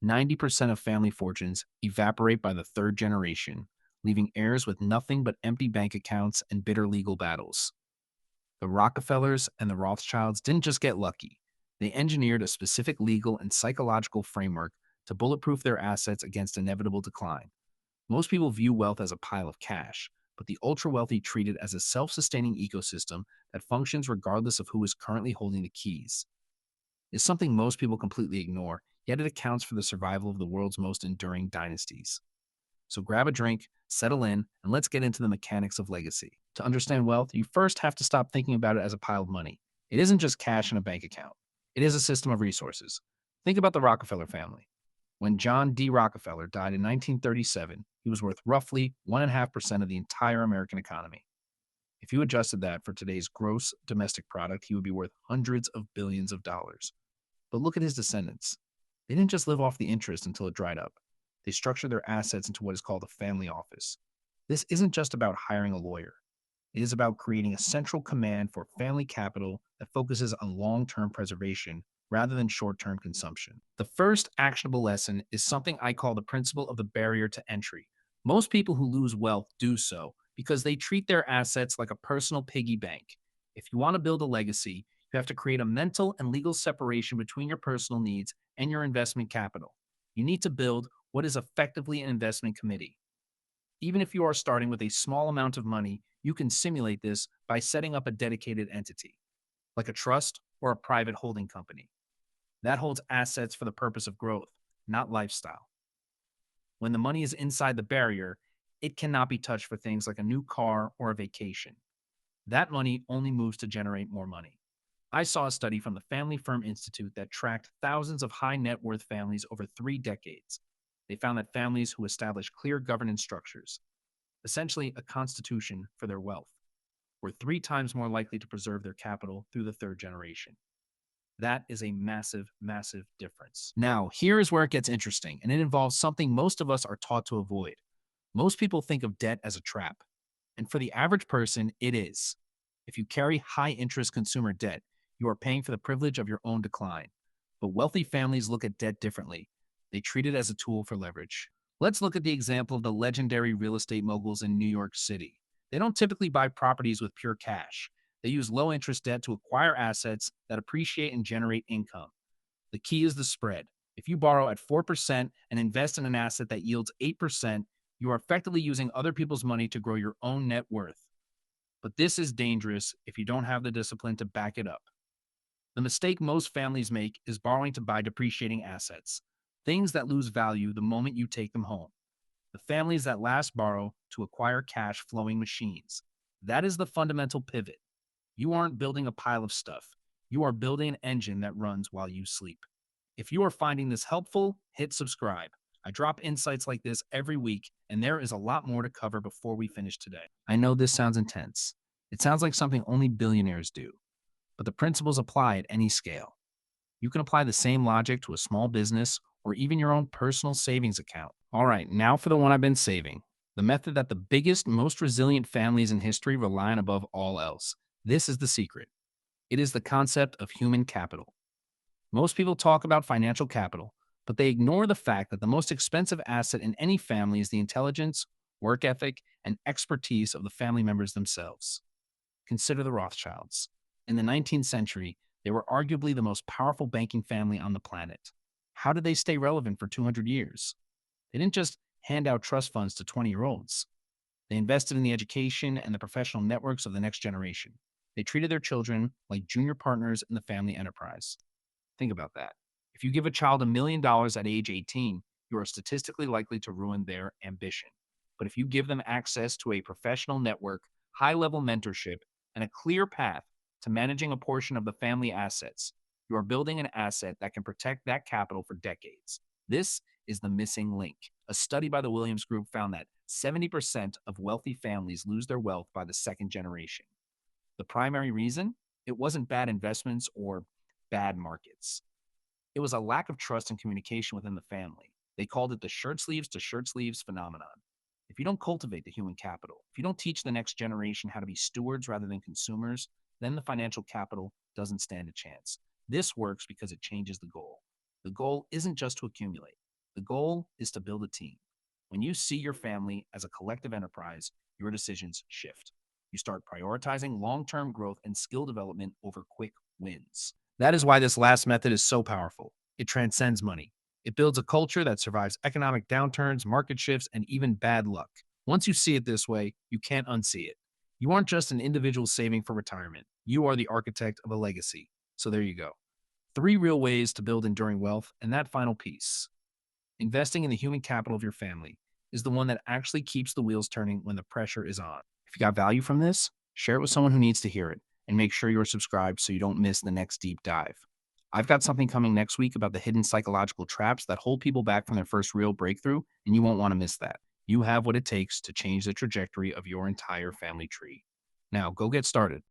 90% of family fortunes evaporate by the third generation, leaving heirs with nothing but empty bank accounts and bitter legal battles. The Rockefellers and the Rothschilds didn't just get lucky, they engineered a specific legal and psychological framework to bulletproof their assets against inevitable decline. Most people view wealth as a pile of cash, but the ultra wealthy treat it as a self sustaining ecosystem that functions regardless of who is currently holding the keys. It's something most people completely ignore, yet it accounts for the survival of the world's most enduring dynasties. So grab a drink, settle in, and let's get into the mechanics of legacy. To understand wealth, you first have to stop thinking about it as a pile of money. It isn't just cash in a bank account, it is a system of resources. Think about the Rockefeller family. When John D. Rockefeller died in 1937, he was worth roughly 1.5% of the entire American economy. If you adjusted that for today's gross domestic product, he would be worth hundreds of billions of dollars. But look at his descendants. They didn't just live off the interest until it dried up. They structured their assets into what is called a family office. This isn't just about hiring a lawyer. It is about creating a central command for family capital that focuses on long term preservation rather than short term consumption. The first actionable lesson is something I call the principle of the barrier to entry. Most people who lose wealth do so because they treat their assets like a personal piggy bank. If you want to build a legacy, you have to create a mental and legal separation between your personal needs and your investment capital. You need to build what is effectively an investment committee. Even if you are starting with a small amount of money, you can simulate this by setting up a dedicated entity, like a trust or a private holding company, that holds assets for the purpose of growth, not lifestyle. When the money is inside the barrier, it cannot be touched for things like a new car or a vacation. That money only moves to generate more money. I saw a study from the Family Firm Institute that tracked thousands of high net worth families over 3 decades. They found that families who established clear governance structures, essentially a constitution for their wealth, were 3 times more likely to preserve their capital through the third generation. That is a massive, massive difference. Now, here is where it gets interesting, and it involves something most of us are taught to avoid. Most people think of debt as a trap, and for the average person, it is. If you carry high interest consumer debt, you are paying for the privilege of your own decline. But wealthy families look at debt differently. They treat it as a tool for leverage. Let's look at the example of the legendary real estate moguls in New York City. They don't typically buy properties with pure cash. They use low interest debt to acquire assets that appreciate and generate income. The key is the spread. If you borrow at 4% and invest in an asset that yields 8%, you are effectively using other people's money to grow your own net worth. But this is dangerous if you don't have the discipline to back it up. The mistake most families make is borrowing to buy depreciating assets, things that lose value the moment you take them home. The families that last borrow to acquire cash flowing machines. That is the fundamental pivot. You aren't building a pile of stuff. You are building an engine that runs while you sleep. If you are finding this helpful, hit subscribe. I drop insights like this every week, and there is a lot more to cover before we finish today. I know this sounds intense. It sounds like something only billionaires do, but the principles apply at any scale. You can apply the same logic to a small business or even your own personal savings account. All right, now for the one I've been saving. The method that the biggest, most resilient families in history rely on above all else. This is the secret. It is the concept of human capital. Most people talk about financial capital, but they ignore the fact that the most expensive asset in any family is the intelligence, work ethic, and expertise of the family members themselves. Consider the Rothschilds. In the 19th century, they were arguably the most powerful banking family on the planet. How did they stay relevant for 200 years? They didn't just hand out trust funds to 20-year-olds. They invested in the education and the professional networks of the next generation. They treated their children like junior partners in the family enterprise. Think about that. If you give a child $1 million at age 18, you are statistically likely to ruin their ambition. But if you give them access to a professional network, high level mentorship, and a clear path to managing a portion of the family assets, you are building an asset that can protect that capital for decades. This is the missing link. A study by the Williams Group found that 70% of wealthy families lose their wealth by the second generation. The primary reason? It wasn't bad investments or bad markets. It was a lack of trust and communication within the family. They called it the Shirtsleeves to Shirtsleeves phenomenon. If you don't cultivate the human capital, if you don't teach the next generation how to be stewards rather than consumers, then the financial capital doesn't stand a chance. This works because it changes the goal. The goal isn't just to accumulate. The goal is to build a team. When you see your family as a collective enterprise, your decisions shift. You start prioritizing long term growth and skill development over quick wins. That is why this last method is so powerful. It transcends money. It builds a culture that survives economic downturns, market shifts, and even bad luck. Once you see it this way, you can't unsee it. You aren't just an individual saving for retirement, you are the architect of a legacy. So there you go. Three real ways to build enduring wealth, and that final piece, investing in the human capital of your family, is the one that actually keeps the wheels turning when the pressure is on. If you got value from this, share it with someone who needs to hear it, and make sure you're subscribed so you don't miss the next deep dive. I've got something coming next week about the hidden psychological traps that hold people back from their first real breakthrough, and you won't want to miss that. You have what it takes to change the trajectory of your entire family tree. Now, go get started.